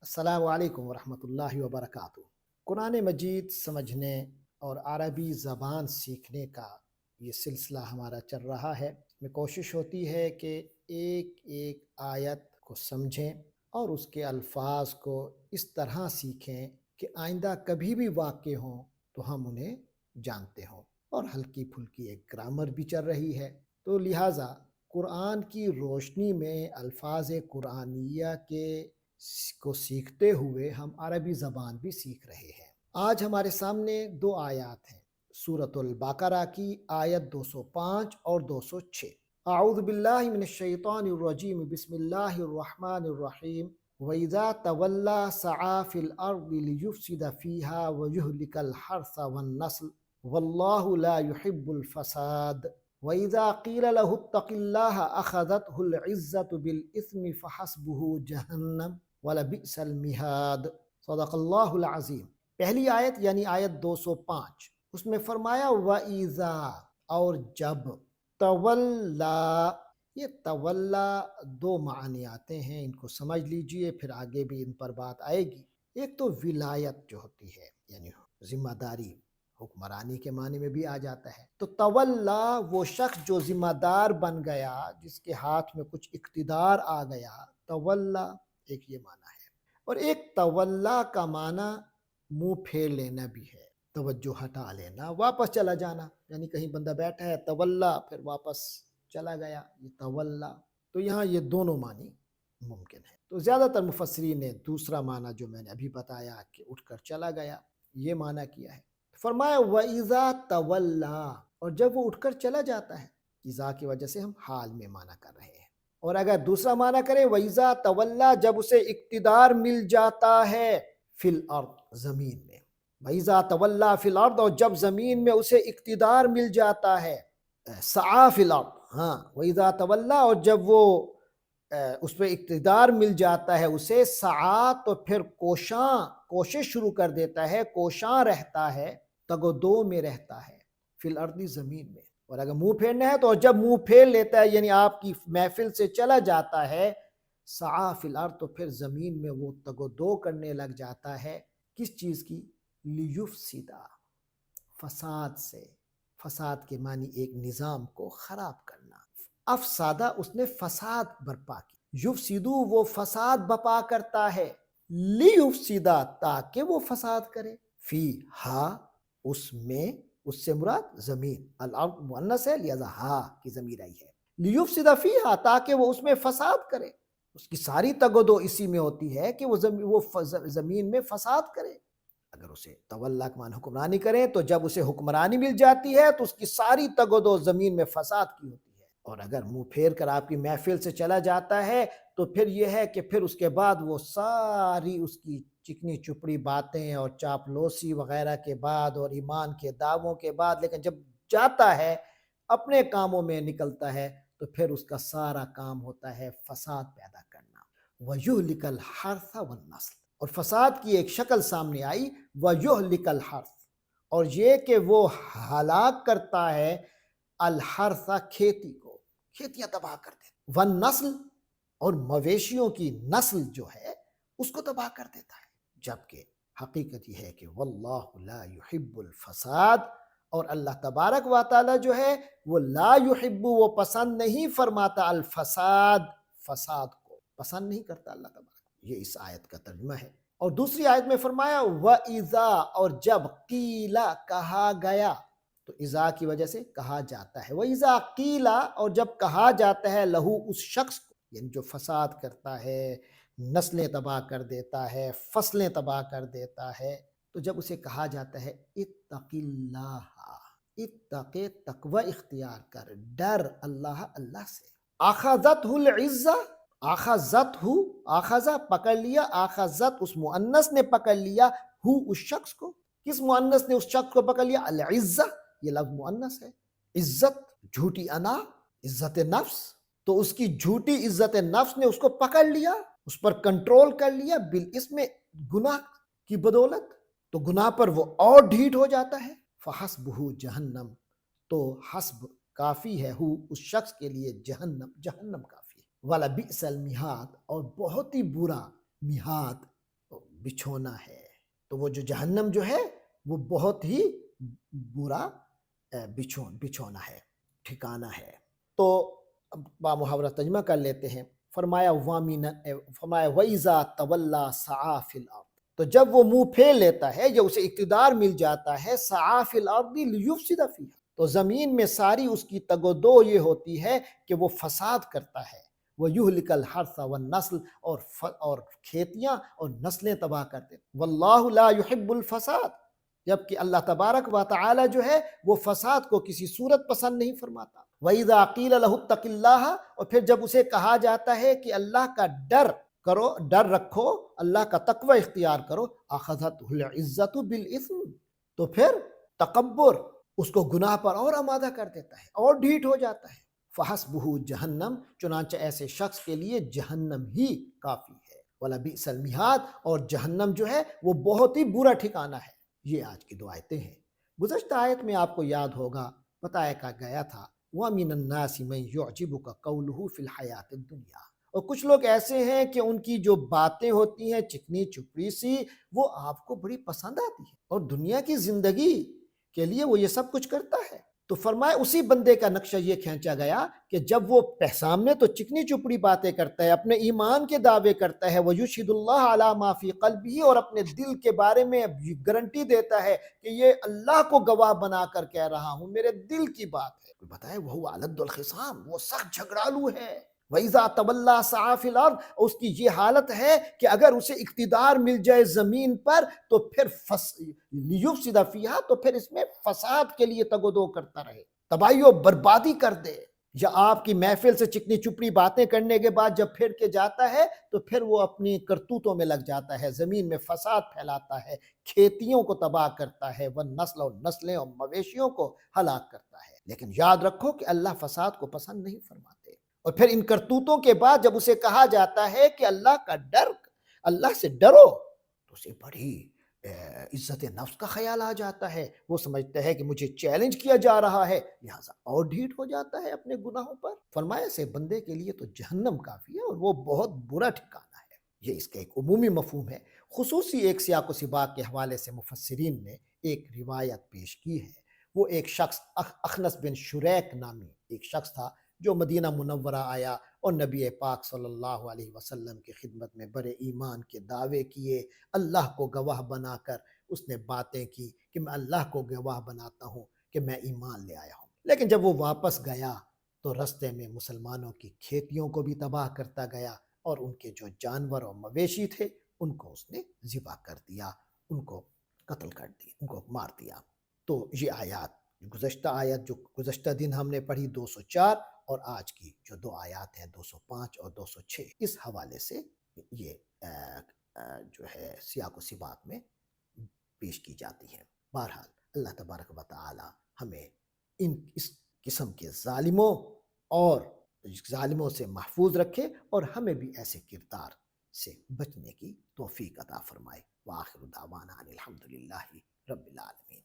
अस्सलामु अलैकुम वरहमतुल्लाहि वबरकातुहू। कुरान मजीद समझने और अरबी ज़बान सीखने का ये सिलसिला हमारा चल रहा है। इसमें कोशिश होती है कि एक एक आयत को समझें और उसके अल्फाज को इस तरह सीखें कि आइंदा कभी भी वाक़े हों तो हम उन्हें जानते हों। और हल्की फुल्की एक ग्रामर भी चल रही है, तो लिहाजा कुरान की रोशनी में अल्फाज कुरानिया के को सीखते हुए हम अरबी ज़बान भी सीख रहे हैं। आज हमारे सामने दो आयत हैं, सूरतुल बकरा की आयत 205 और 206। अऊज़ु बिल्लाहि मिनश शैतानिर रजीम, बिस्मिल्लाहिर रहमानिर रहीम। वइज़ा तवल्ला सआ फिल अर्दि लियुफ़सिद फ़ीहा व युहलिकल हर्स वन नस्ल वल्लाहु ला युहिब्बुल फ़साद। वइज़ा क़ील लहु इत्तक़िल्लाह अख़ज़तहुल इज़्ज़तु बिल इस्मि फ़हस्बुहु जहन्नम वलबिअसल मिहाद। सदक़ल्लाहुल अज़ीम। पहली आयत यानी आयत 205, उसमें फरमाया वइज़ा, और जब, तवल्ला। ये तवल्ला दो मानी आते हैं, इनको समझ लीजिए, फिर आगे भी इन पर बात आएगी। एक तो विलायत जो होती है यानी जिम्मेदारी, हुक्मरानी के मानी में भी आ जाता है। तो तवल्ला वो शख्स जो जिम्मेदार बन गया, जिसके हाथ में कुछ इक़्तिदार आ गया, तवल्ला एक ये माना है। और एक तवल्ला का माना मुंह फेर लेना भी है, तवज्जो हटा लेना, वापस चला जाना। यानी कहीं बंदा बैठा है, तवल्ला, फिर वापस चला गया, ये तवल्ला। तो यहाँ ये दोनों मानी मुमकिन है। तो ज़्यादातर मुफस्सिरीन ने दूसरा माना जो मैंने अभी बताया कि उठकर चला गया, ये माना किया है। फरमाया वइज़ा तवल्ला, और जब वो उठकर चला जाता है, इज़ा की वजह से हम हाल में माना कर रहे हैं। और अगर दूसरा माना करें वइज़ा तवल्ला, जब उसे इक़्तिदार मिल जाता है, फिल अर्द, ज़मीन में। वइज़ा तवल्ला फिल अर्द, और जब ज़मीन में उसे इक़्तिदार मिल जाता है, सआ फिल अर्द, हाँ, वइज़ा तवल्ला, और जब वो उस पर इक़्तिदार मिल जाता है उसे, सआ, तो फिर कोशिश शुरू कर देता है, कोशां रहता है, तगोदो में रहता है, फिल अर्दी, ज़मीन में। और अगर मुंह फेरना है तो जब मुंह फेर लेता है यानी आपकी महफिल से चला जाता है, सआ फिल अर्द, तो फिर ज़मीन में वो तगोदो करने लग जाता है। किस चीज़ की? लियुफ़सिदा, फसाद से। फसाद के मानी एक निज़ाम को ख़राब करना। अफ़सादा, उसने फसाद बर्पा की। युफ़सिदु, वो फसाद बपा करता है। लियुफ़सिदा, ताकि वो फसाद करे। फ़ी हा, उसमें, उससे मुराद ज़मीन, अल अर्द मुअन्नस है, लिहाजा हा की ज़मीर आई है। लियुफ़सिदा फ़ीहा, ताकि वो उसमें फसाद करे। उसकी सारी तगोदो इसी में होती है कि वो ज़मीन में फसाद करे। अगर उसे तवल्ला के मान हुक्मरानी करें, तो जब उसे हुक्मरानी मिल जाती है तो उसकी सारी तगोदो ज़मीन में फसाद की होती है। और अगर मुंह फेर कर आपकी महफिल से चला जाता है तो फिर यह है कि फिर उसके बाद वो सारी उसकी चिकनी चुपड़ी बातें और चापलोसी वगैरह के बाद और ईमान के दावों के बाद, लेकिन जब जाता है अपने कामों में निकलता है तो फिर उसका सारा काम होता है फसाद पैदा करना। वयुहलिकल हर्स वन नस्ल, और फसाद की एक शक्ल सामने आई, वयुहलिकल हर्स, और ये कि वो हलाक करता है अल हर्सा, खेती को, खेतियां तबाह कर देता। वन नस्ल, और मवेशियों की नस्ल जो है उसको तबाह कर देता है। जबकि हकीकत यह है कि वल्लाहु ला युहिब्बुल फसाद, और अल्लाह तबारक व तआला जो है वो ला युहिब्बु, वो पसंद नहीं फरमाता, अल फसाद, फसाद को पसंद नहीं करता अल्लाह तबारक। ये इस आयत का तर्जुमा है। और दूसरी आयत में फरमाया वइज़ा, और जब, कीला, कहा गया, तो इज़ा की वजह से कहा जाता है। वइज़ा कीला, और जब कहा जाता है, लहू, उस शख्स को, यानी जो फसाद करता है, नस्लें तबाह कर देता है, फसलें तबाह कर देता है, तो जब उसे कहा जाता है इत्तक़िल्लाह, इत्तक़े, तक़वा इख्तियार कर, डर अल्लाह, अल्लाह से। अख़ज़तहुल इज़्ज़ा, आख़ज़तहु, आख़ज़ा पकड़ लिया, आख़ज़त उस मुअन्नस ने पकड़ लिया, हु उस शख्स को। किस मुअन्नस ने उस शख्स को पकड़ लिया? अल इज़्ज़ा, ये लफ्ज़ मुअन्नस है। इज़्ज़त, झूठी अना, इज़्ज़त नफ्स, तो उसकी झूठी इज़्ज़त नफ्स ने उसको पकड़ लिया, उस पर कंट्रोल कर लिया, बिल इसमें, गुनाह की बदौलत। तो गुनाह पर वो और ढीठ हो जाता है। फ़हस्बुहु जहन्नम, तो हस्ब काफ़ी है, हु उस शख्स के लिए, जहन्नम, जहन्नम काफ़ी है। वाला बिअसल मिहाद, और बहुत ही बुरा मिहाद, بچھونا ہے۔ تو وہ جو جہنم جو ہے وہ بہت ہی برا بچھونا ہے، ٹھکانہ ہے۔ تو با محاورہ ترجمہ کر لیتے ہیں۔ فرمایا وَإِذَا تَوَلَّى سَعَىٰ فِي الْأَرْضِ، تو جب وہ منہ پھیر لیتا ہے یا اسے اقتدار مل جاتا ہے، سَعَىٰ فِي الْأَرْضِ لِيُفْسِدَ فِيهَا، تو زمین میں ساری اس کی تگ و دو یہ ہوتی ہے کہ وہ فساد کرتا ہے، وَيُهْلِكَ الْحَرْثَ وَالنَّسْلَ، اور کھیتیاں اور نسلیں تباہ کرتے ہیں۔ وَاللَّهُ لَا يُحِبُّ الْفَسَادَ، جبکہ اللہ تبارک و تعالی جو ہے وہ فساد کو کسی صورت پسند نہیں فرماتا۔ وَإِذَا قِيلَ لَهُ اتَّقِ اللَّهَ، اور پھر جب اسے کہا جاتا ہے کہ اللہ کا ڈر کرو، ڈر رکھو، اللہ کا تقوی اختیار کرو، أَخَذَتْهُ الْعِزَّةُ بِالْإِثْمِ، تو پھر تکبر اس کو گناہ پر اور آمادہ کر دیتا ہے اور ڈھیٹ ہو جاتا ہے۔ فَحَسْبُهُ جہنم، چنانچہ ایسے شخص کے لیے جہنم ہی کافی ہے۔ وَلَبِئْسَ الْمِہَادُ، اور جہنم جو ہے وہ بہت ہی برا ٹھکانہ ہے۔ یہ آج کی دو آیتیں ہیں۔ گزشتہ آیت میں آپ کو یاد ہوگا بتایا گیا تھا وَمِنَ النَّاسِ مَن يُعْجِبُكَ قَوْلُهُ فِي الْحَيَاةِ الدُّنْيَا، اور کچھ لوگ ایسے ہیں کہ ان کی جو باتیں ہوتی ہیں چکنی چپڑی سی، وہ آپ کو بڑی پسند آتی ہے، اور دنیا کی زندگی کے لیے وہ یہ سب کچھ کرتا ہے۔ تو فرمایا اسی بندے کا نقشہ یہ کھینچا گیا کہ جب وہ سامنے تو چکنی چپڑی باتیں کرتا ہے، اپنے ایمان کے دعوے کرتا ہے، وَيُشْهِدُ اللَّهَ عَلَىٰ مَا فِي قَلْبِهِ، اور اپنے دل کے بارے میں گارنٹی دیتا ہے کہ یہ اللہ کو گواہ بنا کر کہہ رہا ہوں، میرے دل کی بات ہے۔ کوئی بتائے وَهُوَ أَلَدُّ الْخِصَامِ، وہ سخت جھگڑالو ہے۔ وَإِذَا تَوَلَّىٰ سَعَىٰ فِي الْأَرْضِ، اس کی یہ حالت ہے کہ اگر اسے اقتدار مل جائے زمین پر تو پھر لِيُفْسِدَ فِيهَا، تو پھر اس میں فساد کے لیے تگ و دو کرتا رہے، تباہی و بربادی کر دے۔ یا آپ کی محفل سے چکنی چپڑی باتیں کرنے کے بعد جب پھر کے جاتا ہے تو پھر وہ اپنی کرتوتوں میں لگ جاتا ہے، زمین میں فساد پھیلاتا ہے، کھیتیوں کو تباہ کرتا ہے، وہ نسل اور نسلیں اور مویشیوں کو ہلاک کرتا ہے۔ لیکن یاد رکھو کہ اللہ فساد کو پسند نہیں فرماتے۔ اور پھر ان کرتوتوں کے بعد جب اسے کہا جاتا ہے کہ اللہ کا ڈر، اللہ سے ڈرو، تو اسے بڑی عزت نفس کا خیال آ جاتا ہے۔ وہ سمجھتا ہے کہ مجھے چیلنج کیا جا رہا ہے، لہٰذا اور ڈھیٹ ہو جاتا ہے اپنے گناہوں پر۔ فرمایا سے بندے کے لیے تو جہنم کافی ہے، اور وہ بہت برا ٹھکانہ ہے۔ یہ اس کا ایک عمومی مفہوم ہے۔ خصوصی ایک سیاق و سباق کے حوالے سے مفسرین نے ایک روایت پیش کی ہے۔ وہ ایک شخص اخنس بن شریک نامی ایک شخص تھا جو مدینہ منورہ آیا اور نبی پاک صلی اللہ علیہ وسلم کی خدمت میں بڑے ایمان کے دعوے کیے، اللہ کو گواہ بنا کر اس نے باتیں کی کہ میں اللہ کو گواہ بناتا ہوں کہ میں ایمان لے آیا ہوں۔ لیکن جب وہ واپس گیا تو رستے میں مسلمانوں کی کھیتیوں کو بھی تباہ کرتا گیا، اور ان کے جو جانور اور مویشی تھے ان کو اس نے ذبح کر دیا، ان کو قتل کر دیا، ان کو مار دیا۔ تو یہ آیات، گزشتہ آیت جو گزشتہ دن ہم نے پڑھی 204، اور آج کی جو دو آیات ہیں 205 اور 206، اس حوالے سے یہ جو ہے سیاق و سباق میں پیش کی جاتی ہیں۔ بہرحال اللہ تبارک و تعالی ہمیں اس قسم کے ظالموں سے محفوظ رکھے، اور ہمیں بھی ایسے کردار سے بچنے کی توفیق عطا فرمائے۔ وآخر دعوانا ان الحمد للہ رب العالمین۔